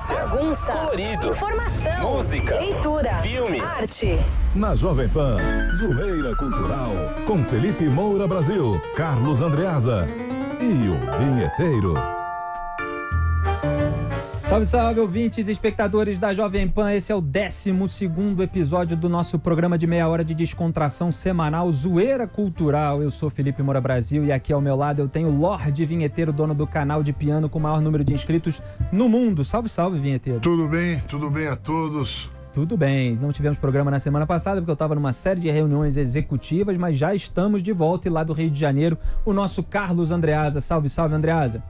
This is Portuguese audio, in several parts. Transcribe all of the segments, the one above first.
Notícia, bagunça, colorido, informação, música, leitura, filme, arte. Na Jovem Pan, Zoeira Cultural, com Felipe Moura Brasil, Carlos Andreasa e o Vinheteiro. Salve, salve, ouvintes e espectadores da Jovem Pan. Esse é o 12º episódio do nosso programa de meia hora de descontração semanal Zoeira Cultural. Eu sou Felipe Moura Brasil e aqui ao meu lado eu tenho o Lorde Vinheteiro, dono do canal de piano com o maior número de inscritos no mundo. Salve, salve, Vinheteiro. Tudo bem a todos. Tudo bem, não tivemos programa na semana passada porque eu estava numa série de reuniões executivas, mas já estamos de volta e lá do Rio de Janeiro, o nosso Carlos Andreasa. Salve, salve, Andreasa.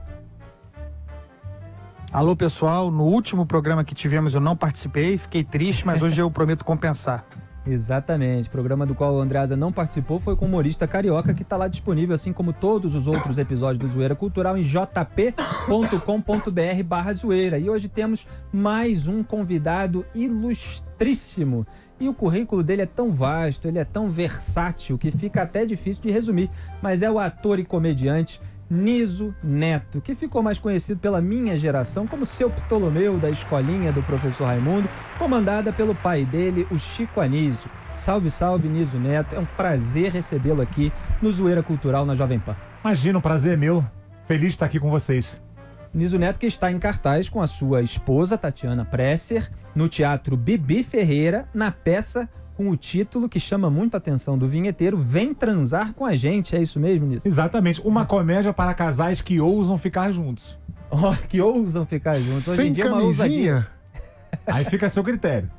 Alô, pessoal, no último programa que tivemos eu não participei, fiquei triste, mas hoje eu prometo compensar. Exatamente, programa do qual o Andreasa não participou foi com o humorista carioca, que está lá disponível, assim como todos os outros episódios do Zoeira Cultural, em jp.com.br/zoeira. E hoje temos mais um convidado ilustríssimo. E o currículo dele é tão vasto, ele é tão versátil, que fica até difícil de resumir. Mas é o ator e comediante Niso Neto, que ficou mais conhecido pela minha geração como seu Ptolomeu da escolinha do professor Raimundo, comandada pelo pai dele, o Chico Anísio. Salve, salve, Niso Neto. É um prazer recebê-lo aqui no Zoeira Cultural na Jovem Pan. Imagina, um prazer meu. Feliz de estar aqui com vocês. Niso Neto, que está em cartaz com a sua esposa, Tatiana Presser, no Teatro Bibi Ferreira, na peça com o título que chama muito a atenção do vinheteiro, Vem Transar com a Gente. É isso mesmo, Nisso? Exatamente. Uma comédia para casais que ousam ficar juntos. Oh, que ousam ficar juntos. Hoje Sem em dia é uma ousadia. Aí fica a seu critério.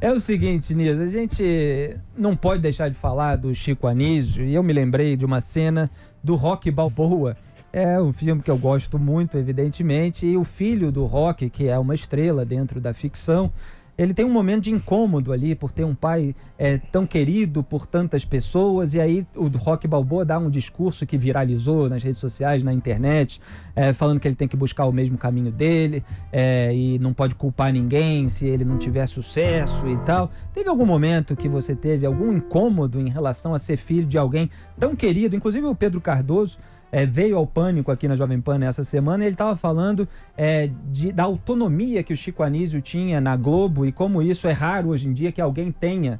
É o seguinte, Niso, a gente não pode deixar de falar do Chico Anísio, e eu me lembrei de uma cena do Rocky Balboa. É um filme que eu gosto muito, evidentemente, e o filho do Rocky, que é uma estrela dentro da ficção, ele tem um momento de incômodo ali por ter um pai tão querido por tantas pessoas, e aí o Rocky Balboa dá um discurso que viralizou nas redes sociais, na internet, falando que ele tem que buscar o mesmo caminho dele e não pode culpar ninguém se ele não tiver sucesso e tal. Teve algum momento que você teve algum incômodo em relação a ser filho de alguém tão querido? Inclusive o Pedro Cardoso veio ao Pânico aqui na Jovem Pan nessa semana, e ele estava falando da autonomia que o Chico Anísio tinha na Globo e como isso é raro hoje em dia que alguém tenha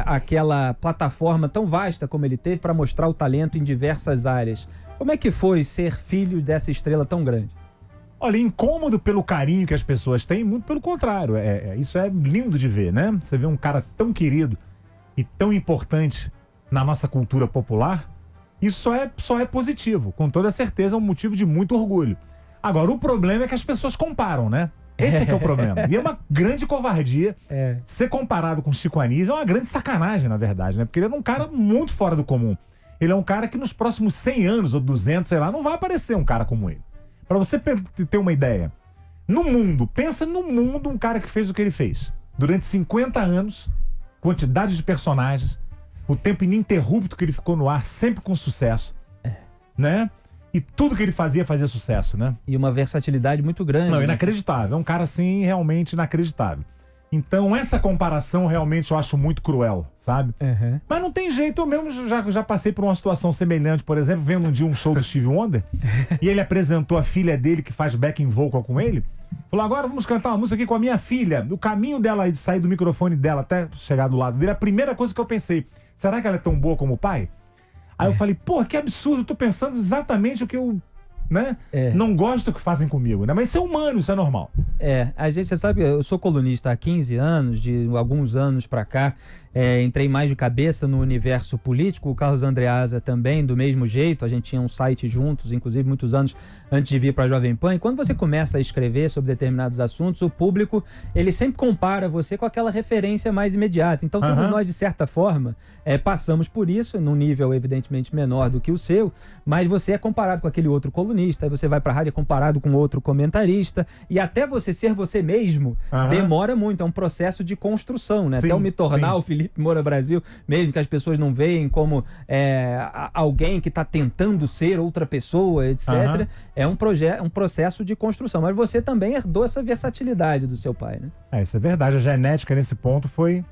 aquela plataforma tão vasta como ele teve para mostrar o talento em diversas áreas. Como é que foi ser filho dessa estrela tão grande? Olha, incômodo pelo carinho que as pessoas têm, muito pelo contrário. Isso é lindo de ver, né? Você vê um cara tão querido e tão importante na nossa cultura popular. Isso só é positivo, com toda certeza é um motivo de muito orgulho. Agora, o problema é que as pessoas comparam, né? Esse é que é o problema. E é uma grande covardia ser comparado com o Chico Anísio, é uma grande sacanagem, na verdade, né? Porque ele é um cara muito fora do comum. Ele é um cara que nos próximos 100 anos ou 200, sei lá, não vai aparecer um cara como ele. Pra você ter uma ideia, no mundo, pensa no mundo um cara que fez o que ele fez. Durante 50 anos, quantidade de personagens, o tempo ininterrupto que ele ficou no ar, sempre com sucesso, né? E tudo que ele fazia sucesso, né? E uma versatilidade muito grande. Não, inacreditável. É um cara, assim, realmente inacreditável. Então, essa comparação, realmente, eu acho muito cruel, sabe? Uhum. Mas não tem jeito, eu mesmo já passei por uma situação semelhante, por exemplo, vendo um dia um show do Stevie Wonder, e ele apresentou a filha dele, que faz backing vocal com ele, falou, agora vamos cantar uma música aqui com a minha filha. O caminho dela de sair do microfone dela até chegar do lado dele, a primeira coisa que eu pensei, será que ela é tão boa como o pai? Aí eu falei, pô, que absurdo, eu tô pensando exatamente o que eu, né? Não gosto do que fazem comigo, né? Mas isso é humano, isso é normal. Você sabe, eu sou colunista há 15 anos, de alguns anos pra cá, entrei mais de cabeça no universo político, o Carlos Andreasa também, do mesmo jeito, a gente tinha um site juntos, inclusive muitos anos antes de vir para a Jovem Pan, e quando você começa a escrever sobre determinados assuntos, o público, ele sempre compara você com aquela referência mais imediata, então todos nós, de certa forma, passamos por isso, num nível evidentemente menor do que o seu, mas você é comparado com aquele outro colunista, aí você vai para a rádio comparado com outro comentarista, e até você ser você mesmo, demora muito, é um processo de construção, né? Sim, até eu me tornar o Felipe Moura Brasil, mesmo que as pessoas não veem como alguém que está tentando ser outra pessoa, etc. É um processo de construção. Mas você também herdou essa versatilidade do seu pai, né? Isso é verdade. A genética nesse ponto foi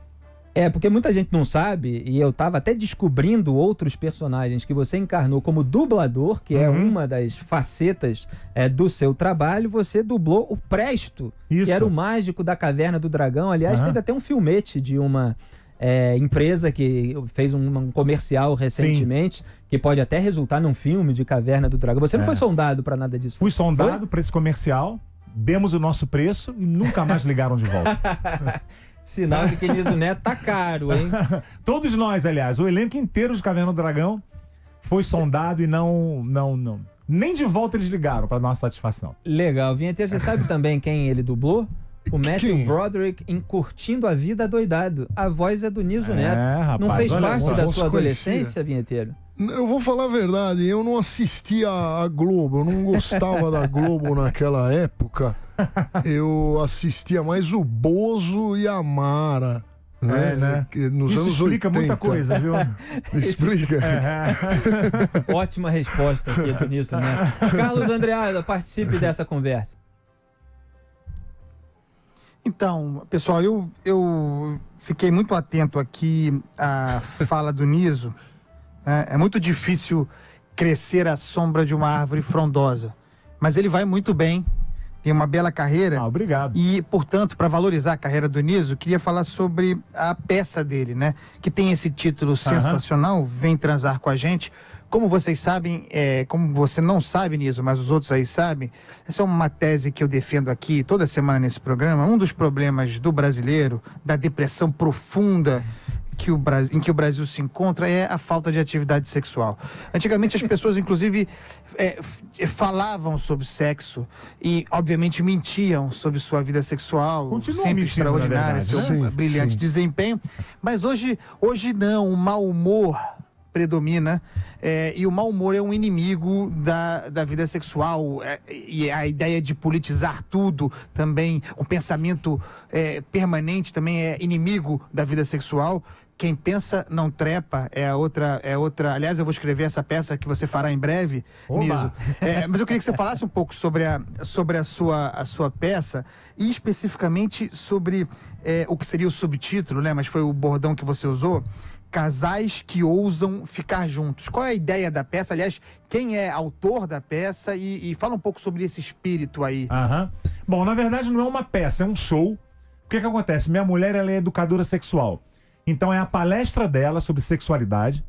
Porque muita gente não sabe, e eu tava até descobrindo outros personagens que você encarnou como dublador, que é uma das facetas do seu trabalho. Você dublou o Presto, Isso. que era o mágico da Caverna do Dragão. Aliás, teve até um filmete de uma empresa que fez um comercial recentemente, que pode até resultar num filme de Caverna do Dragão. Você não foi sondado para nada disso? Fui sondado para esse comercial, demos o nosso preço e nunca mais ligaram de volta. Sinal de que Niso Neto tá caro, hein? Todos nós, aliás, o elenco inteiro de Caverna do Dragão foi sondado e não. Nem de volta eles ligaram para nossa satisfação. Legal. Vinheteiro, você sabe também quem ele dublou? O Matthew Quem? Broderick em Curtindo a Vida Doidado. A voz é do Niso Neto. rapaz, não fez olha parte só. da Não sua conhecia. adolescência, Vinheteiro? Eu vou falar a verdade, eu não assistia a Globo, eu não gostava da Globo naquela época. Eu assistia mais o Bozo e a Mara. Né? Que nos Isso anos explica 80. muita coisa, viu? Explica. Ótima resposta aqui do Niso Neto. Carlos Andreada, participe dessa conversa. Então, pessoal, eu fiquei muito atento aqui à fala do Niso. É muito difícil crescer à sombra de uma árvore frondosa, mas ele vai muito bem, tem uma bela carreira. Obrigado. E, portanto, para valorizar a carreira do Niso, queria falar sobre a peça dele, né? Que tem esse título sensacional, Vem Transar com a Gente. Como vocês sabem, como você não sabe, Niso, mas os outros aí sabem, essa é uma tese que eu defendo aqui toda semana nesse programa. Um dos problemas do brasileiro, da depressão profunda em que o Brasil se encontra, é a falta de atividade sexual. Antigamente as pessoas, inclusive, falavam sobre sexo e, obviamente, mentiam sobre sua vida sexual, Continuam sempre mentindo, extraordinária, na verdade, seu né? brilhante Sim. desempenho. Mas hoje não, o mau humor predomina, e o mau humor é um inimigo da vida sexual, e a ideia de politizar tudo também, o pensamento permanente também é inimigo da vida sexual. Quem pensa não trepa é outra. Aliás, eu vou escrever essa peça que você fará em breve, Oba! Niso. Mas eu queria que você falasse um pouco sobre a sua peça e especificamente sobre o que seria o subtítulo, né? Mas foi o bordão que você usou. Casais que ousam ficar juntos. Qual é a ideia da peça? Aliás, quem é autor da peça? E fala um pouco sobre esse espírito aí. Bom, na verdade não é uma peça, é um show. O que acontece? Minha mulher, ela é educadora sexual. Então é a palestra dela sobre sexualidade,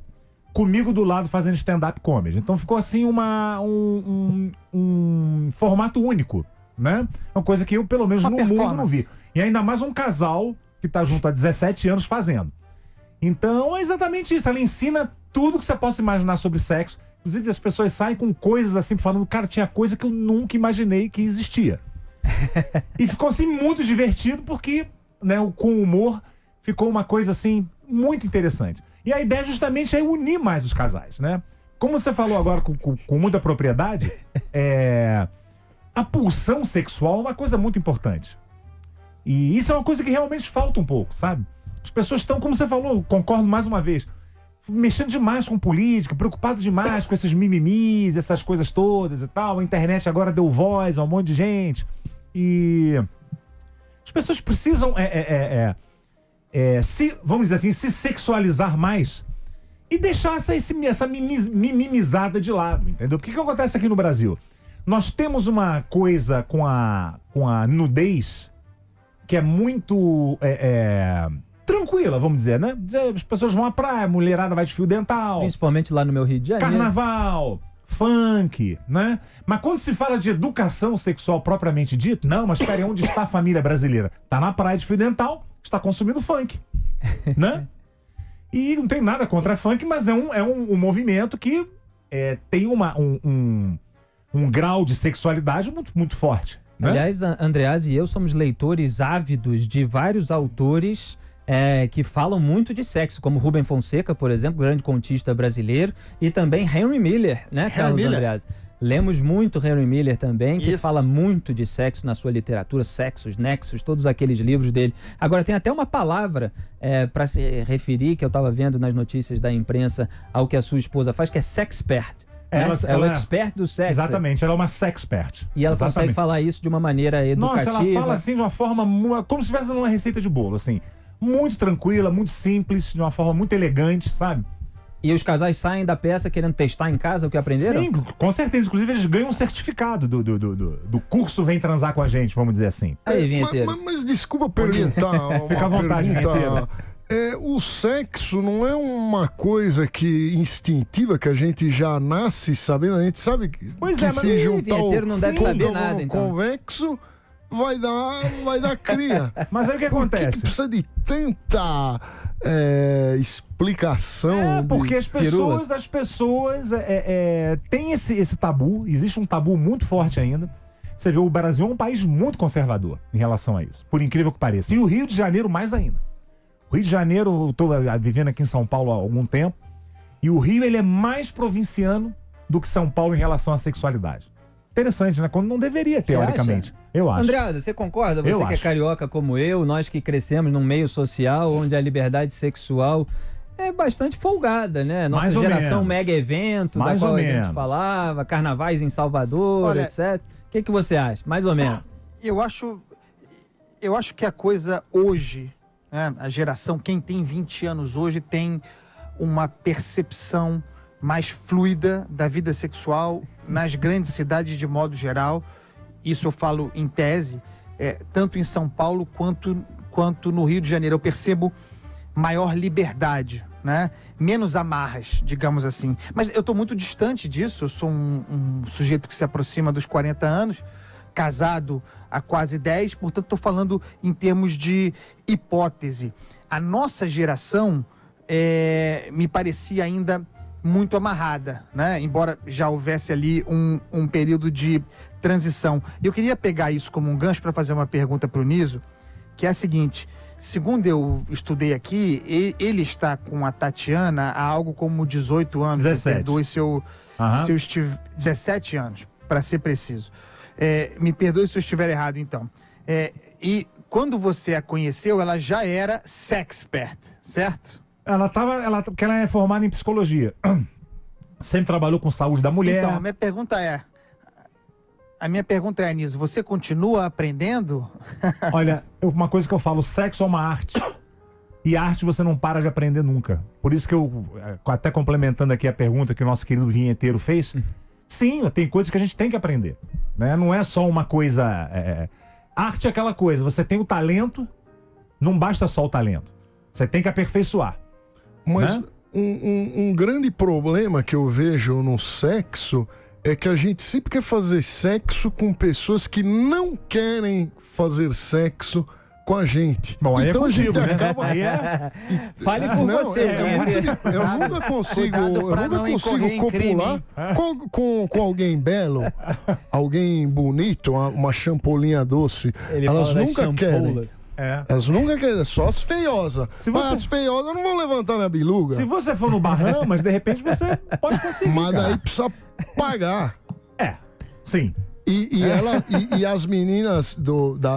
comigo do lado fazendo stand-up comedy. Então ficou assim um formato único, né? Uma coisa que eu, pelo menos Uma no mundo, não performance. vi. E ainda mais um casal que tá junto há 17 anos fazendo. Então é exatamente isso. Ela ensina tudo que você possa imaginar sobre sexo. Inclusive as pessoas saem com coisas assim, falando, cara, tinha coisa que eu nunca imaginei que existia. E ficou assim muito divertido porque, né, com humor ficou uma coisa assim muito interessante. E a ideia justamente é unir mais os casais, né? Como você falou agora com muita propriedade, a pulsão sexual é uma coisa muito importante. E isso é uma coisa que realmente falta um pouco, sabe? As pessoas estão, como você falou, concordo mais uma vez, mexendo demais com política, preocupado demais com esses mimimis, essas coisas todas e tal. A internet agora deu voz a um monte de gente. E as pessoas precisam, vamos dizer assim, se sexualizar mais e deixar essa mimimizada de lado, entendeu? Porque o que acontece aqui no Brasil? Nós temos uma coisa com a nudez que é muito tranquila, vamos dizer, né? As pessoas vão à praia, a mulherada vai de fio dental, Principalmente lá no meu Rio de Janeiro. carnaval, funk, né? Mas quando se fala de educação sexual propriamente dito, não, mas espere, onde está a família brasileira? Tá na praia de fio dental, está consumindo funk, né? E não tem nada contra funk, mas é um movimento que tem um grau de sexualidade muito, muito forte, né? Aliás, Andreas e eu somos leitores ávidos de vários autores que falam muito de sexo, como Rubem Fonseca, por exemplo, grande contista brasileiro, e também Henry Miller, né, Carlos Miller. Andreas? Lemos muito Henry Miller também, que Isso. fala muito de sexo na sua literatura, Sexos, Nexos, todos aqueles livros dele. Agora, tem até uma palavra para se referir, que eu estava vendo nas notícias da imprensa, ao que a sua esposa faz, que é sexpert. Né? É o expert do sexo. Exatamente, ela é uma sexpert. E ela Exatamente. consegue falar isso de uma maneira educativa. Nossa, ela fala assim de uma forma como se estivesse dando uma receita de bolo, assim. muito tranquila, muito simples, de uma forma muito elegante, sabe? E os casais saem da peça querendo testar em casa o que aprenderam? Sim, com certeza. Inclusive, eles ganham um certificado do curso Vem Transar com a Gente, vamos dizer assim. Aí, vinheteiro. Mas desculpa perguntar. Fica à vontade, pergunta. O sexo não é uma coisa instintiva que a gente já nasce sabendo? A gente sabe que, Pois que é, mas se juntar vinheteiro não deve saber côncavo nada, no então. convexo vai dar cria. Mas aí o que Por que acontece? precisa de tanta explicação? Porque as firulas. pessoas têm esse tabu, existe um tabu muito forte ainda. Você vê, o Brasil é um país muito conservador em relação a isso, por incrível que pareça. E o Rio de Janeiro mais ainda. O Rio de Janeiro, eu estou vivendo aqui em São Paulo há algum tempo, e o Rio ele é mais provinciano do que São Paulo em relação à sexualidade. Interessante, né? Quando não deveria, teoricamente. Eu acho. Andreasa, você concorda? Você Eu que é acho. carioca como eu, nós que crescemos num meio social onde a liberdade sexual é bastante folgada, né? Nossa Mais ou geração menos. mega evento, Mais da qual ou a gente menos. falava, carnavais em Salvador, Olha, etc. O que você acha? Mais ou menos. Eu acho que a coisa hoje, né, a geração, quem tem 20 anos hoje, tem uma percepção mais fluida da vida sexual nas grandes cidades de modo geral. Isso eu falo em tese, tanto em São Paulo quanto no Rio de Janeiro. Eu percebo maior liberdade, né? Menos amarras, digamos assim. Mas eu estou muito distante disso. Eu sou um sujeito que se aproxima dos 40 anos, casado há quase 10, portanto estou falando em termos de hipótese. A nossa geração me parecia ainda muito amarrada, né? Embora já houvesse ali um período de transição. Eu queria pegar isso como um gancho para fazer uma pergunta para o Niso, que é a seguinte: segundo eu estudei aqui, ele está com a Tatiana há algo como 18 anos. 17. Me perdoe se eu estiver... 17 anos, para ser preciso. Me perdoe se eu estiver errado, então. E quando você a conheceu, ela já era sexpert, certo? Porque ela é formada em psicologia. Sempre trabalhou com saúde da mulher. Então, a minha pergunta é, Niso, você continua aprendendo? Olha, uma coisa que eu falo, sexo é uma arte. E arte você não para de aprender nunca. Por isso que eu, até complementando aqui a pergunta que o nosso querido vinheteiro fez, sim, tem coisas que a gente tem que aprender, né? Não é só uma coisa... Arte é aquela coisa, você tem o talento, não basta só o talento. Você tem que aperfeiçoar. Mas né? um grande problema que eu vejo no sexo é que a gente sempre quer fazer sexo com pessoas que não querem fazer sexo com a gente. Bom, aí então é contigo, a gente né? acaba... Fale por você, eu nunca consigo, Cuidado pra não incorrer em copular com alguém belo, alguém bonito, uma champolinha doce. Ele Elas fala das nunca querem. champoulas. Elas nunca querem, só as feiosas. Mas as feiosas não vão levantar minha biluga. Se você for no Bahamas, de repente você pode conseguir. Mas cara. daí precisa pagar. Sim. E as meninas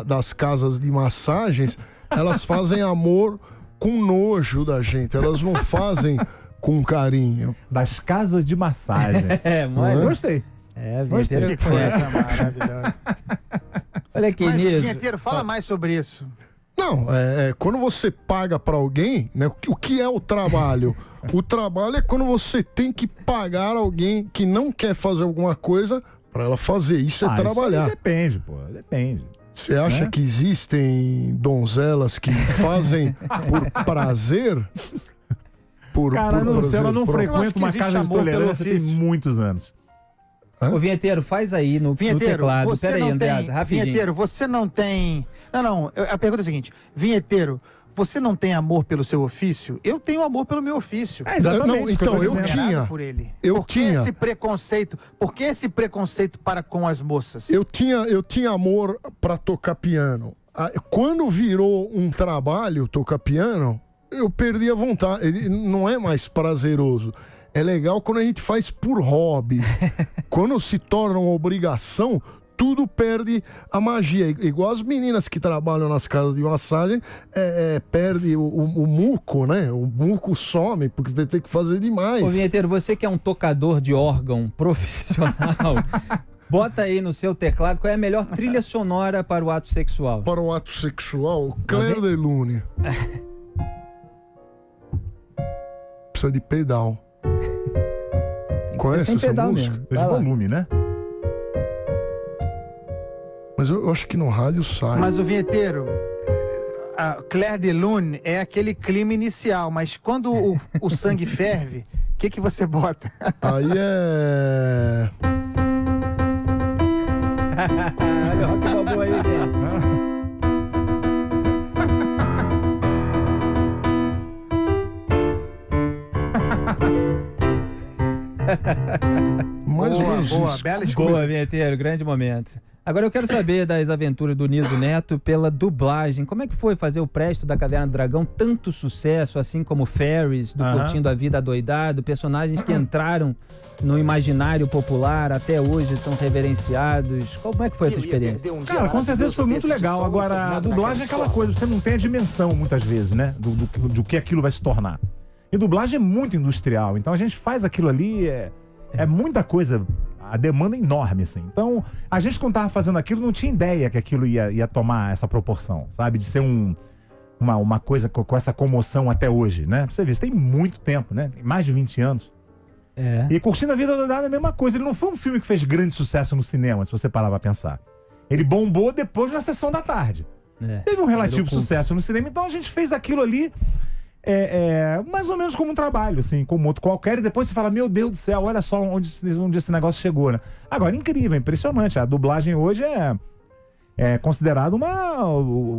das casas de massagens, elas fazem amor com nojo da gente. Elas não fazem com carinho. Das casas de massagem. Mas... Gostei. Vinheteiro Que que conhece. coisa maravilhosa. Olha aqui, Mas, Niso. Vinheteiro, fala mais sobre isso. Não, quando você paga pra alguém, né? O que é o trabalho? O trabalho é quando você tem que pagar alguém que não quer fazer alguma coisa pra ela fazer. Isso é trabalhar. Isso depende, pô. Depende. Você acha Né? que existem donzelas que fazem por prazer? Cara, se ela não Eu acho frequenta que uma existe casa de amor pelo tolerância tem ofício. muitos anos. Ô, Vinheteiro, faz aí no teclado. você Pera aí, não Andreasa, tem... rapidinho. Vinheteiro, você não tem... Não, a pergunta é a seguinte. Vinheteiro, você não tem amor pelo seu ofício? Eu tenho amor pelo meu ofício. Exatamente. Não, isso que então, tô eu dizendo. tinha. Por ele. Eu Por que tinha. esse preconceito? Por que esse preconceito para com as moças? Eu tinha amor pra tocar piano. Quando virou um trabalho tocar piano, eu perdi a vontade. Ele não é mais prazeroso. É legal quando a gente faz por hobby. Quando se torna uma obrigação, tudo perde a magia. Igual as meninas que trabalham nas casas de massagem, perde o muco, né? O muco some, porque vai ter que fazer demais. Ô, Vinheteiro, você que é um tocador de órgão profissional, bota aí no seu teclado qual é a melhor trilha sonora para o ato sexual. Para o ato sexual, Claire de Lune. precisa de pedal. Tem que Conhece ser sem essa pedal música? mesmo. De Vai lá. volume, né? Mas eu acho que no rádio sai. Mas o vinheteiro, a Clair de Lune é aquele clima inicial, mas quando o sangue ferve, o que você bota? Aí é... Olha o Rock Balboa aí, gente. mais ou menos boa, isso. bela escolha. Boa, vinheteiro, grande momento. Agora eu quero saber das aventuras do Niso Neto pela dublagem. Como é que foi fazer o Presto da Caverna do Dragão tanto sucesso, assim como Ferris, do Curtindo a Vida Adoidado, personagens que entraram no imaginário popular, até hoje são reverenciados. Como é que foi essa experiência? Cara, com certeza foi muito legal. Agora, a dublagem é aquela coisa, você não tem a dimensão, muitas vezes, né? Do que aquilo vai se tornar. E dublagem é muito industrial, então a gente faz aquilo ali, é muita coisa, a demanda é enorme, assim. Então, a gente quando tava fazendo aquilo, não tinha ideia que aquilo ia tomar essa proporção, sabe? De ser uma coisa com essa comoção até hoje, né? Pra você ver, isso tem muito tempo, né? Tem mais de 20 anos. É. E Curtindo a Vida Adoidado é a mesma coisa. Ele não foi um filme que fez grande sucesso no cinema, se você parar pra pensar. Ele bombou depois na sessão da tarde. Teve um relativo sucesso no cinema, então a gente fez aquilo ali mais ou menos como um trabalho, assim, como outro qualquer, e depois você fala, meu Deus do céu, olha só onde esse negócio chegou, né? Agora, incrível, impressionante. A dublagem hoje é considerada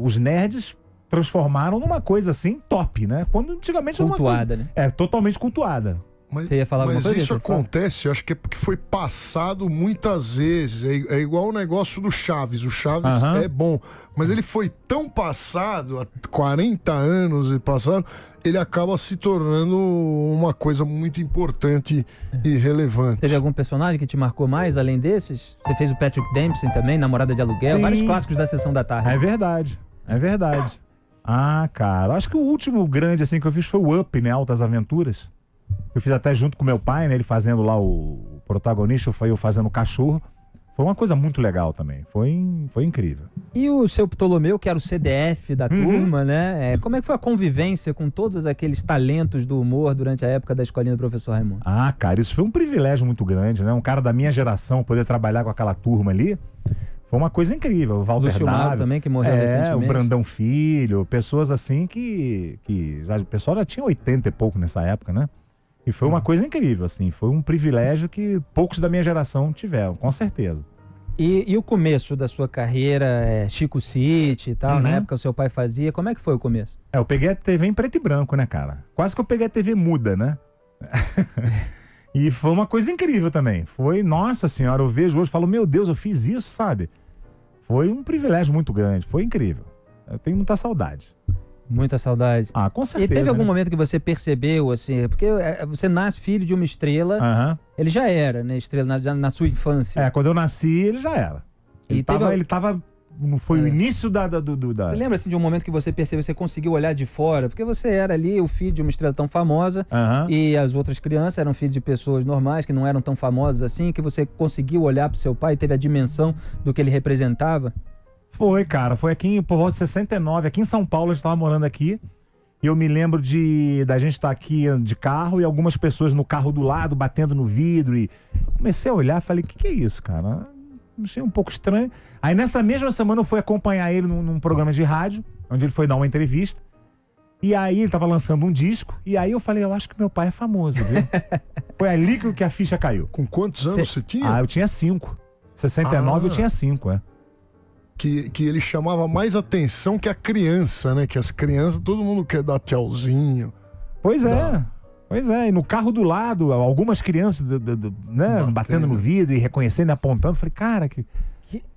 os nerds transformaram numa coisa assim top, né? Quando antigamente era uma Cultuada, coisa, né? Totalmente cultuada. Mas, Você ia falar alguma coisa, isso Vitor? acontece, eu acho que é porque foi passado muitas vezes. É igual o negócio do Chaves. O Chaves é bom, mas ele foi tão passado, há 40 anos e passaram, ele acaba se tornando uma coisa muito importante e relevante. Teve algum personagem que te marcou mais, além desses? Você fez o Patrick Dempsey também, Namorada de Aluguel, Sim. vários clássicos da Sessão da Tarde. É verdade, é verdade. Ah, cara, acho que o último grande assim que eu fiz foi o Up, né? Altas Aventuras. Eu fiz até junto com meu pai, né? Ele fazendo lá o protagonista, eu fazendo o cachorro. Foi uma coisa muito legal também. Foi incrível. E o seu Ptolomeu, que era o CDF da turma, né? Como é que foi a convivência com todos aqueles talentos do humor durante a época da escolinha do professor Raimundo? Ah, cara, isso foi um privilégio muito grande, né? Um cara da minha geração poder trabalhar com aquela turma ali. Foi uma coisa incrível. O Walter Lúcio Mauro Dávila, também, que morreu recentemente. o Brandão Filho, pessoas assim que o pessoal já tinha 80 e pouco nessa época, né? E foi uma coisa incrível, assim. Foi um privilégio que poucos da minha geração tiveram, com certeza. E o começo da sua carreira, Chico City e tal, na época o seu pai fazia, como é que foi o começo? Eu peguei a TV em preto e branco, né, cara? Quase que eu peguei a TV muda, né? E foi uma coisa incrível também. Foi, nossa senhora, eu vejo hoje e falo, meu Deus, eu fiz isso, sabe? Foi um privilégio muito grande, foi incrível. Eu tenho muita saudade. Muita saudade. Ah, com certeza. E teve algum né? momento que você percebeu, assim, porque você nasce filho de uma estrela, ele já era, né, estrela na sua infância. Quando eu nasci, ele já era. Ele tava foi o início Você lembra, assim, de um momento que você percebeu, você conseguiu olhar de fora? Porque você era ali o filho de uma estrela tão famosa e as outras crianças eram filhos de pessoas normais, que não eram tão famosas assim, que você conseguiu olhar pro seu pai e teve a dimensão do que ele representava? Foi, cara. Foi aqui por volta de 69, aqui em São Paulo, a gente tava morando aqui. E eu me lembro da gente estar aqui de carro e algumas pessoas no carro do lado, batendo no vidro. E comecei a olhar, falei, o que é isso, cara? Achei um pouco estranho. Aí nessa mesma semana eu fui acompanhar ele num programa de rádio, onde ele foi dar uma entrevista. E aí ele tava lançando um disco. E aí eu falei, eu acho que meu pai é famoso, viu? Foi ali que a ficha caiu. Com quantos anos você tinha? Ah, eu tinha 5. 69 eu tinha 5, Que ele chamava mais atenção que a criança, né? Que as crianças, todo mundo quer dar tchauzinho. Pois é, e no carro do lado, algumas crianças né, batendo no vidro e reconhecendo e apontando. Falei, cara,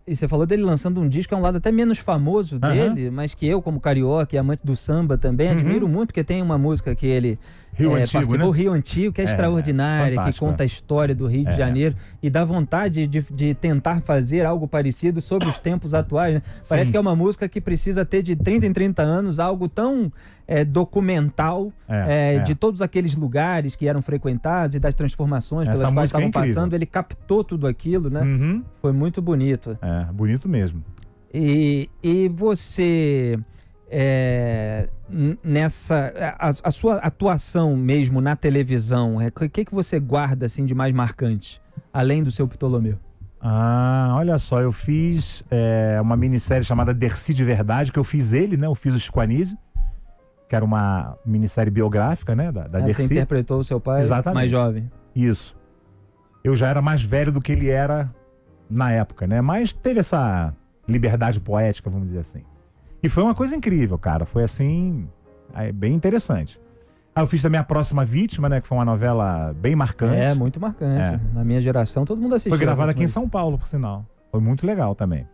E você falou dele lançando um disco, é um lado até menos famoso dele, mas que eu, como carioca e amante do samba também, admiro muito, porque tem uma música que ele Rio Antigo, participou, né? Rio Antigo, que é extraordinária, que fantástico, conta a história do Rio de Janeiro e dá vontade de tentar fazer algo parecido sobre os tempos atuais, né? Parece que é uma música que precisa ter de 30 em 30 anos algo tão documental de todos aqueles lugares que eram frequentados e das transformações pelas quais estavam passando. Ele captou tudo aquilo, né? Foi muito bonito. Bonito mesmo. E você a sua atuação mesmo na televisão, o que você guarda assim de mais marcante, além do seu Ptolomeu? Olha só, eu fiz uma minissérie chamada Dercy de Verdade, que eu fiz ele, né? Eu fiz o Chico Anísio, que era uma minissérie biográfica, né? Da Dercy. Você interpretou o seu pai mais jovem. Isso. Eu já era mais velho do que ele era na época, né? Mas teve essa liberdade poética, vamos dizer assim. E foi uma coisa incrível, cara. Foi assim, bem interessante. Eu fiz também A Próxima Vítima, né? Que foi uma novela bem marcante. Muito marcante. Na minha geração, todo mundo assistiu. Foi gravada aqui em São Paulo, por sinal. Foi muito legal também.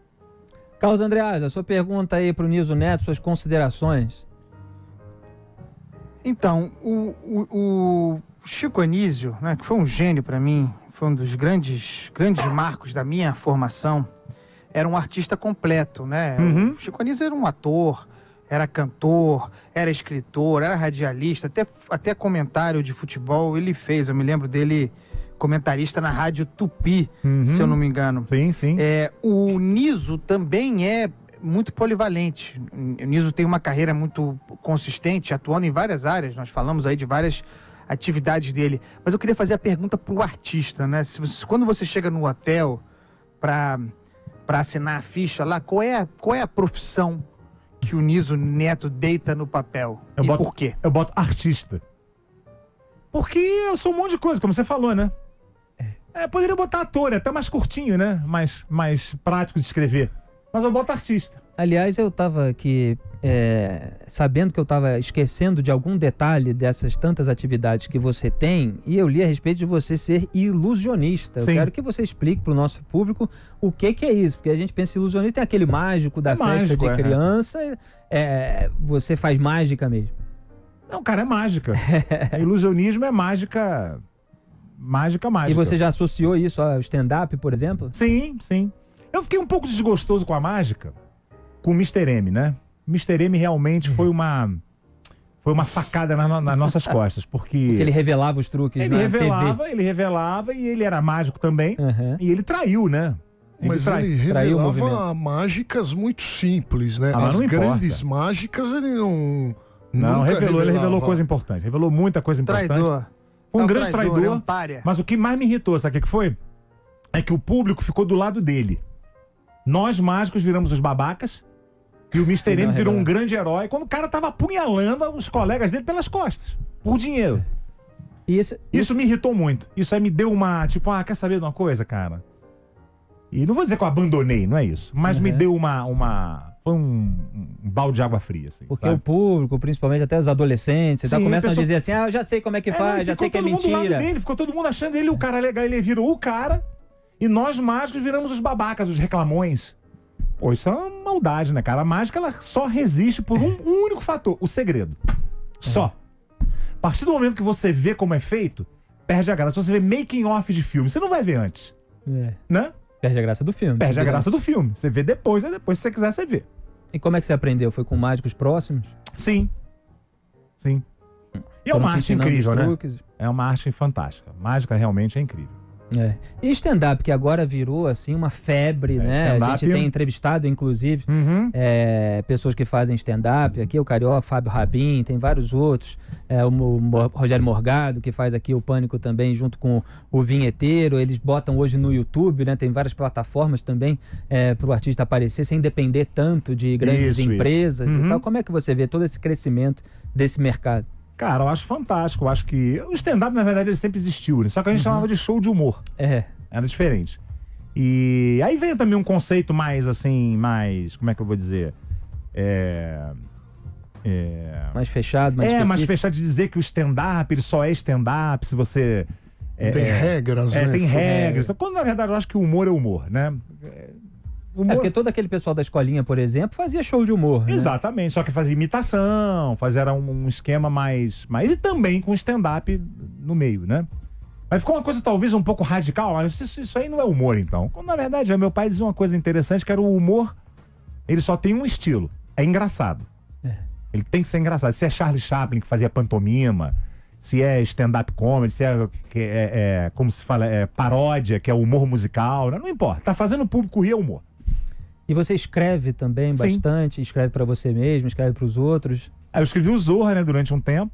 Carlos Andreasa, sua pergunta aí pro Niso Neto, suas considerações. Então, o Chico Anísio, né, que foi um gênio para mim, foi um dos grandes marcos da minha formação, era um artista completo, né? O Chico Anísio era um ator, era cantor, era escritor, era radialista, até comentário de futebol ele fez. Eu me lembro dele comentarista na Rádio Tupi, se eu não me engano. Sim, sim. O Niso também é muito polivalente. O Niso tem uma carreira muito consistente, atuando em várias áreas. Nós falamos aí de várias atividades dele. Mas eu queria fazer a pergunta para o artista, né? Quando você chega no hotel para assinar a ficha lá, qual é a profissão que o Niso Neto deita no papel? Por quê? Eu boto artista. Porque eu sou um monte de coisa, como você falou, né? Poderia botar ator, até mais curtinho, né? Mais prático de escrever. Mas eu boto artista. Aliás, eu estava aqui sabendo que eu estava esquecendo de algum detalhe dessas tantas atividades que você tem, e eu li a respeito de você ser ilusionista. Sim. Eu quero que você explique para o nosso público o que é isso, porque a gente pensa em ilusionista, tem aquele mágico da festa de criança, você faz mágica mesmo. Não, cara, é mágica. Ilusionismo é mágica. Mágica. E você já associou isso ao stand-up, por exemplo? Sim, sim. Eu fiquei um pouco desgostoso com a mágica, com o Mr. M, né? Mr. M realmente foi uma facada nas nossas costas, porque ele revelava os truques na TV. Ele revelava e ele era mágico também, e ele traiu, né? Mas ele revelava mágicas muito simples, né? Mas as não grandes mágicas ele não... Ele revelou coisa importante, revelou muita coisa importante. Traidor. Foi um grande traidor, pária. Mas o que mais me irritou, sabe o que foi? É que o público ficou do lado dele. Nós mágicos viramos os babacas e o Mr. M virou um grande herói quando o cara tava apunhalando os colegas dele pelas costas, por dinheiro. Isso me irritou muito. Isso aí me deu uma, tipo, quer saber de uma coisa, cara? E não vou dizer que eu abandonei, não é isso. Mas me deu foi um balde de água fria, assim. Porque o público, principalmente até os adolescentes, começam a dizer assim, eu já sei como é que faz, já sei que é mentira. Ficou todo mundo achando ele o cara legal, ele virou o cara. E nós mágicos viramos os babacas, os reclamões. Pô, isso é uma maldade, né, cara? A mágica, ela só resiste por um único fator, o segredo. Só. A partir do momento que você vê como é feito, perde a graça. Se você vê making off de filme, você não vai ver antes. Né? Perde a graça do filme. Perde a graça do filme. Você vê depois, se você quiser, você vê. E como é que você aprendeu? Foi com mágicos próximos? Sim. E é uma arte incrível, né? É uma arte fantástica. Mágica realmente é incrível. E stand-up, que agora virou assim uma febre, né? A gente tem entrevistado, inclusive, pessoas que fazem stand-up. Aqui o Carioca, Fábio Rabin, tem vários outros. O Rogério Morgado, que faz aqui o Pânico também, junto com o Vinheteiro. Eles botam hoje no YouTube, né? Tem várias plataformas também para o artista aparecer sem depender tanto de grandes empresas e tal. Como é que você vê todo esse crescimento desse mercado? Cara, eu acho fantástico. Eu acho que o stand-up, na verdade, ele sempre existiu, né? Só que a gente chamava de show de humor. Era diferente. E aí veio também um conceito mais, assim, como é que eu vou dizer? Mais fechado, mais específico. Mais fechado de dizer que o stand-up, ele só é stand-up se você... tem regras, né? Tem regras. Quando, na verdade, eu acho que o humor é humor, né? Porque todo aquele pessoal da escolinha, por exemplo, fazia show de humor. Exatamente, só que fazia imitação, era um esquema mais... E também com stand-up no meio, né? Mas ficou uma coisa talvez um pouco radical, mas isso aí não é humor, então. Quando, na verdade, meu pai dizia uma coisa interessante, que era o humor, ele só tem um estilo, é engraçado. Ele tem que ser engraçado. Se é Charlie Chaplin que fazia pantomima, se é stand-up comedy, se como se fala, paródia, que é humor musical, não importa. Tá fazendo o público rir, é humor. E você escreve também Sim. bastante? Escreve pra você mesmo, escreve pros outros? Aí eu escrevi o Zorra, né, durante um tempo.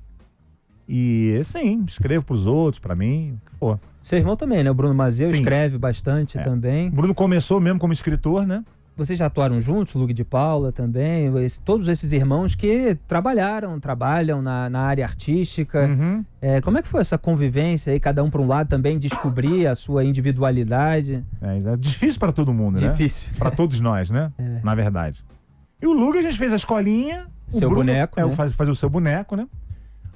E, sim, escrevo pros outros, pra mim, o que for. Seu irmão também, né? O Bruno Mazzeo Sim. escreve bastante É. também. O Bruno começou mesmo como escritor, né? Vocês já atuaram juntos, Lug de Paula também, todos esses irmãos que trabalham na área artística. Uhum. Como é que foi essa convivência aí, cada um para um lado também, descobrir a sua individualidade? É difícil pra todo mundo, né? Difícil. Pra todos nós, né? É. Na verdade. E o Lug a gente fez a escolinha. O Seu Bruno, boneco, né? fazer o seu boneco, né?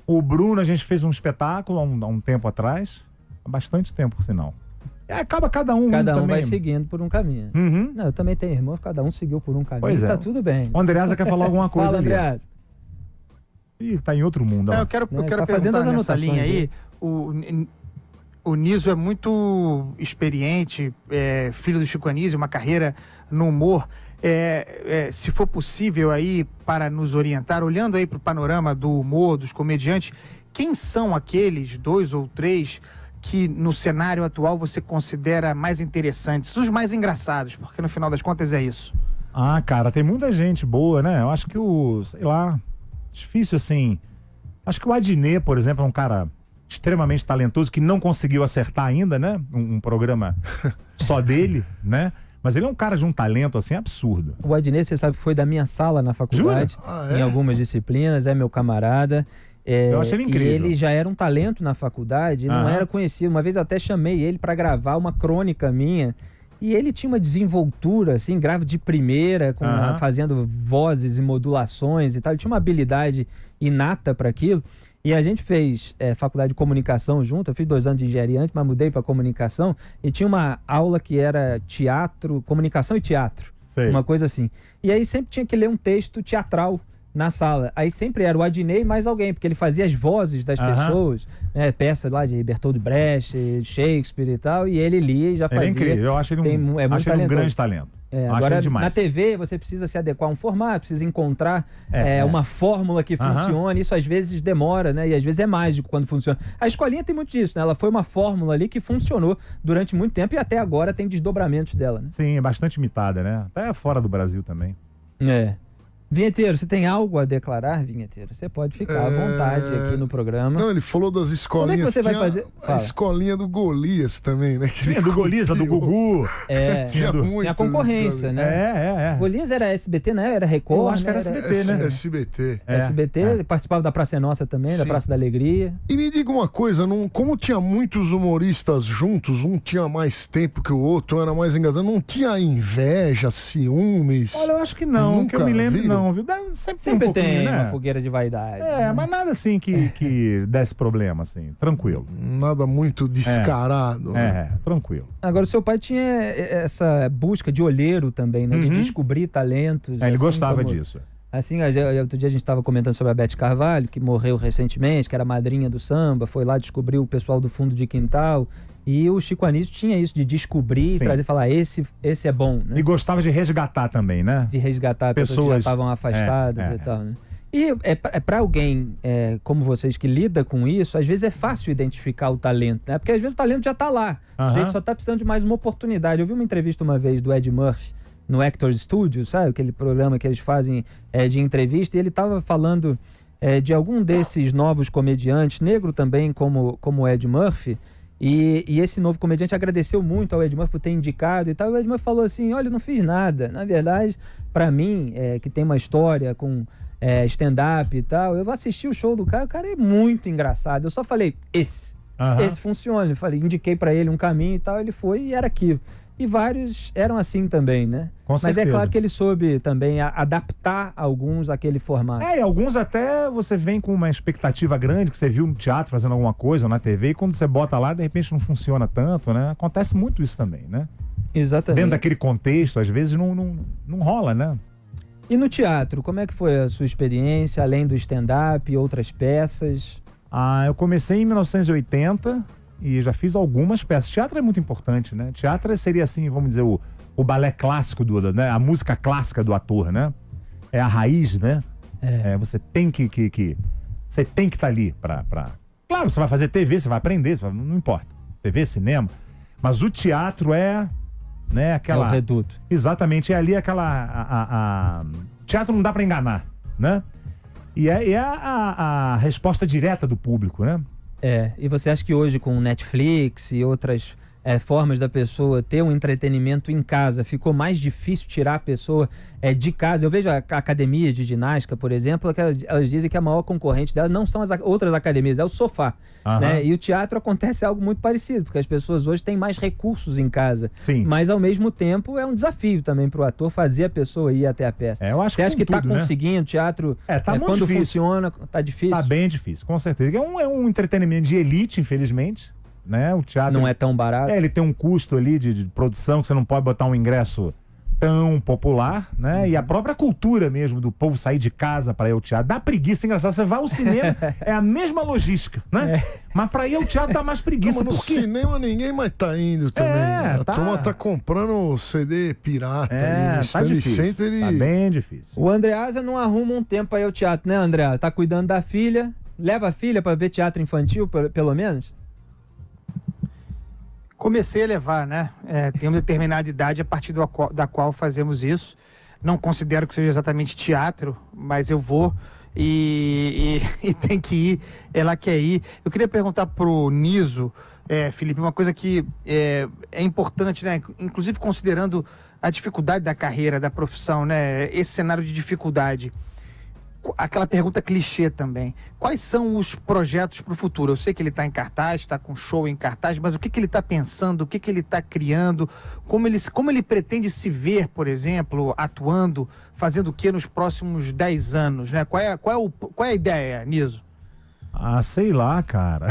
O Bruno a gente fez um espetáculo há um tempo atrás. Há bastante tempo, por sinal. E acaba cada um Cada um também. vai seguindo por um caminho. Uhum. Não, eu também tenho irmãos, cada um seguiu por um caminho. Pois é. Tá tudo bem. O Andreasa quer falar alguma coisa Fala, ali. ó. Andreasa. Ih, tá em outro mundo, ó. Eu quero Né, perguntar tá fazendo as nessa anotações linha aí, dele. o Niso é muito experiente, filho do Chico Anísio, uma carreira no humor. Se for possível aí, para nos orientar, olhando aí para o panorama do humor, dos comediantes, quem são aqueles 2 ou 3 que no cenário atual você considera mais interessantes, os mais engraçados, porque no final das contas é isso. Ah, cara, tem muita gente boa, né? Eu acho que sei lá, difícil assim. Acho que o Adnet, por exemplo, é um cara extremamente talentoso que não conseguiu acertar ainda, né? Um programa só dele, né? Mas ele é um cara de um talento, assim, absurdo. O Adnet, você sabe, foi da minha sala na faculdade, Ah, em algumas disciplinas, é meu camarada. Eu achei ele incrível. E ele já era um talento na faculdade, não Aham. era conhecido. Uma vez eu até chamei ele para gravar uma crônica minha. E ele tinha uma desenvoltura, assim, grave de primeira, Aham. fazendo vozes e modulações e tal. Ele tinha uma habilidade inata para aquilo. E a gente fez faculdade de comunicação junto. Eu fiz 2 anos de engenharia antes, mas mudei para comunicação. E tinha uma aula que era teatro, comunicação e teatro. Sei. Uma coisa assim. E aí sempre tinha que ler um texto teatral na sala. Aí sempre era o Adnet e mais alguém, porque ele fazia as vozes das Aham. pessoas, né? Peças lá de Bertold Brecht, Shakespeare e tal, e ele lia e já Ele fazia. é incrível, eu acho ele muito muito um talentoso. grande talento. Acho Agora, ele demais. na TV, você precisa se adequar a um formato, precisa encontrar É. uma fórmula que Aham. funcione. Isso às vezes demora, né? E às vezes é mágico quando funciona. A escolinha tem muito disso, né? Ela foi uma fórmula ali que funcionou durante muito tempo e até agora tem desdobramentos dela, né? Sim, é bastante imitada, né? Até fora do Brasil também. Vinheteiro, você tem algo a declarar, Vinheteiro? Você pode ficar à vontade aqui no programa. Não, ele falou das escolinhas. Quando é que você vai Tinha fazer? A Fala. escolinha do Golias também, né? Tinha do Golias, do Gugu. Tinha do- muito. Tinha concorrência, né? Golias era SBT, né? Era Record, Eu acho que né? era SBT, né? SBT. SBT, participava da Praça é Nossa também, da Sim. Praça da Alegria. E me diga uma coisa, como tinha muitos humoristas juntos, um tinha mais tempo que o outro, um era mais engraçado, não tinha inveja, ciúmes? Olha, eu acho que não, Nunca que eu me lembro viram? não, viu? Sempre um pouquinho, tem né? uma fogueira de vaidade. né? Mas nada assim que desse problema, assim, tranquilo. Nada muito descarado. né? Tranquilo. Agora, o seu pai tinha essa busca de olheiro também, né? De Uhum. descobrir talentos. Ele assim gostava como- disso. Assim, outro dia a gente estava comentando sobre a Beth Carvalho, que morreu recentemente, que era madrinha do samba, foi lá descobrir o pessoal do fundo de quintal. E o Chico Anísio tinha isso de descobrir e Sim. trazer e falar, esse é bom, né? E gostava de resgatar também, né? De resgatar pessoas que já Pessoas- estavam afastadas e tal, né? E para alguém como vocês que lida com isso, às vezes é fácil identificar o talento, né? Porque às vezes o talento já está lá. A Aham. gente só está precisando de mais uma oportunidade. Eu vi uma entrevista uma vez do Ed Murphy no Actors Studio, sabe? Aquele programa que eles fazem de entrevista, e ele estava falando de algum desses novos comediantes, negro também, como o Ed Murphy, e esse novo comediante agradeceu muito ao Ed Murphy por ter indicado e tal. O Ed Murphy falou assim, olha, eu não fiz nada. Na verdade, para mim, que tem uma história com stand-up e tal, eu assisti o show do cara, o cara é muito engraçado. Eu só falei, esse funciona. Eu falei, indiquei para ele um caminho e tal, ele foi e era aquilo. E vários eram assim também, né? Com Mas é certeza. claro que ele soube também adaptar alguns àquele formato. E alguns até você vem com uma expectativa grande, que você viu no teatro fazendo alguma coisa ou na TV, e quando você bota lá, de repente não funciona tanto, né? Acontece muito isso também, né? Exatamente. Dentro daquele contexto, às vezes não rola, né? E no teatro, como é que foi a sua experiência, além do stand-up e outras peças? Eu comecei em 1980 e já fiz algumas peças. Teatro é muito importante, né? Teatro seria assim, vamos dizer, o balé clássico, né? A música clássica do ator, né? É a raiz, né? Você tem que você tem que estar ali pra... Claro, você vai fazer TV, você vai aprender, não importa. TV, cinema. Mas o teatro é né? Aquela... É o reduto. Exatamente, é ali aquela... Teatro não dá pra enganar, né? E é a resposta direta do público, né? E você acha que hoje com Netflix e outras formas da pessoa ter um entretenimento em casa, ficou mais difícil tirar a pessoa de casa? Eu vejo a academia de ginástica, por exemplo, que elas dizem que a maior concorrente dela não são as outras academias, é o sofá. Né? E o teatro acontece algo muito parecido, porque as pessoas hoje têm mais recursos em casa. Sim. Mas, ao mesmo tempo, é um desafio também para o ator fazer a pessoa ir até a peça. Eu acho Você acha que está tudo, né? conseguindo? O teatro, tá muito quando difícil. funciona, está difícil? Tá bem difícil, com certeza. É um entretenimento de elite, infelizmente. Né? O teatro não é tão barato. Ele tem um custo ali de produção que você não pode botar um ingresso tão popular, né? E a própria cultura mesmo do povo sair de casa para ir ao teatro dá preguiça. Engraçado, você vai ao cinema, é a mesma logística, né? Mas para ir ao teatro dá mais preguiça. Não, mas no cinema ninguém mais tá indo também. A turma tá comprando CD pirata. Tá difícil. Tá bem difícil. O Andreasa não arruma um tempo para ir ao teatro, né, Andreasa? Tá cuidando da filha. Leva a filha para ver teatro infantil, pelo menos? Comecei a levar, né? Tem uma determinada idade a partir da qual fazemos isso. Não considero que seja exatamente teatro, mas eu vou e tem que ir. Ela quer ir. Eu queria perguntar pro Niso, Felipe, uma coisa que é importante, né? Inclusive considerando a dificuldade da carreira, da profissão, né? Esse cenário de dificuldade. Aquela pergunta clichê também. Quais são os projetos para o futuro? Eu sei que ele está em cartaz, está com show em cartaz, mas o que ele está pensando, o que ele está criando, como ele pretende se ver, por exemplo, atuando, fazendo o que nos próximos 10 anos, né? Qual é a ideia, Niso? Sei lá, cara.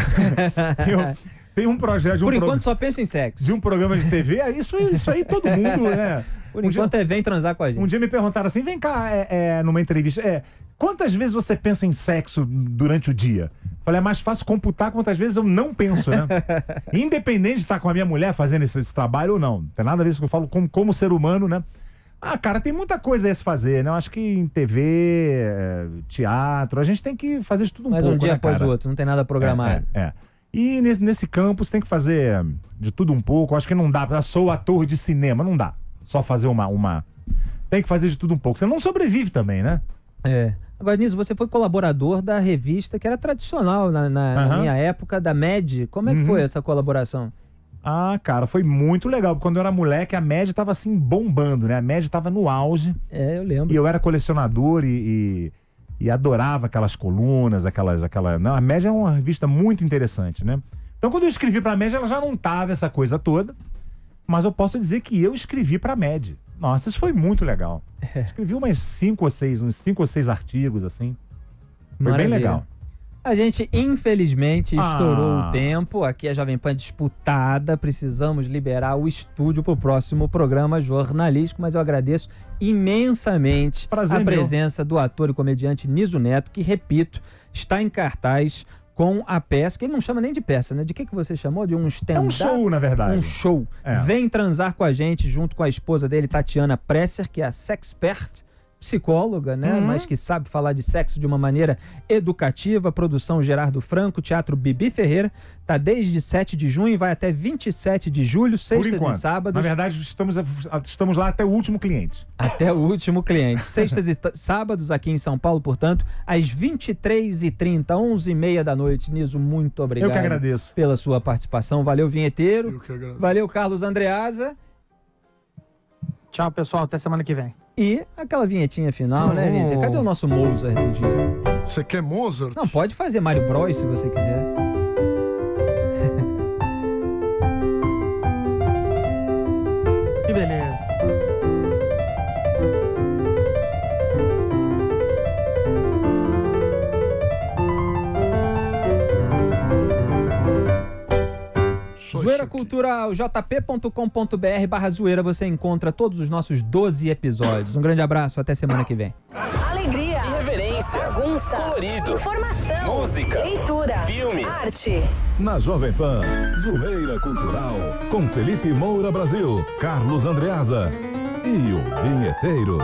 Tem um projeto... Por enquanto só pensa em sexo. De um programa de TV, isso aí todo mundo, né? Por enquanto vem transar com a gente. Um dia me perguntaram assim, vem cá, numa entrevista, quantas vezes você pensa em sexo durante o dia? Falei, é mais fácil computar quantas vezes eu não penso, né? Independente de estar com a minha mulher fazendo esse trabalho ou não. Não tem nada a ver com isso que eu falo como ser humano, né? Cara, tem muita coisa a se fazer, né? Eu acho que em TV, teatro, a gente tem que fazer isso tudo um pouco, um dia né, após cara? o outro, não tem nada programado. E nesse campo você tem que fazer de tudo um pouco. Eu acho que não dá, sou ator de cinema, não dá. Só fazer uma... Tem que fazer de tudo um pouco. Você não sobrevive também, né? Agora, Niso, você foi colaborador da revista que era tradicional na minha época, da MED. Como é que foi essa colaboração? Cara, foi muito legal. Quando eu era moleque, a MED tava assim bombando, né? A MED tava no auge. Eu lembro. E eu era colecionador e adorava aquelas colunas, Não, a MED é uma revista muito interessante, né? Então, quando eu escrevi pra MED, ela já não tava essa coisa toda. Mas eu posso dizer que eu escrevi pra MED. Nossa, isso foi muito legal. Escrevi uns 5 ou 6 artigos, assim. Foi bem legal. A gente, infelizmente, estourou o tempo. Aqui a Jovem Pan disputada. Precisamos liberar o estúdio para o próximo programa jornalístico. Mas eu agradeço imensamente a presença do ator e comediante Niso Neto, que, repito, está em cartaz com a peça, que ele não chama nem de peça, né? De que você chamou? De um stand-up? É um show, na verdade. Um show. Vem transar com a gente, junto com a esposa dele, Tatiana Presser, que é a sexpert, psicóloga, né? Mas que sabe falar de sexo de uma maneira educativa. Produção Gerardo Franco, Teatro Bibi Ferreira. Tá desde 7 de junho e vai até 27 de julho, sextas e sábados. Na verdade, estamos lá até o último cliente. Até o último cliente. Sextas e sábados aqui em São Paulo, portanto, às 23h30, 11h30 da noite. Niso, muito obrigado. Eu que agradeço. Pela sua participação. Valeu, vinheteiro. Eu que agradeço. Valeu, Carlos Andreasa. Tchau, pessoal. Até semana que vem. E aquela vinhetinha final, né, vinheteiro? Cadê o nosso Mozart do dia? Você quer Mozart? Não, pode fazer Mário Bros se você quiser. Que beleza. Zoeira Cultural, jp.com.br/zoeira, você encontra todos os nossos 12 episódios. Um grande abraço, até semana que vem. Alegria, irreverência, bagunça, colorido, informação, música, leitura, filme, arte. Na Jovem Pan, Zoeira Cultural, com Felipe Moura Brasil, Carlos Andreasa e o Vinheteiro.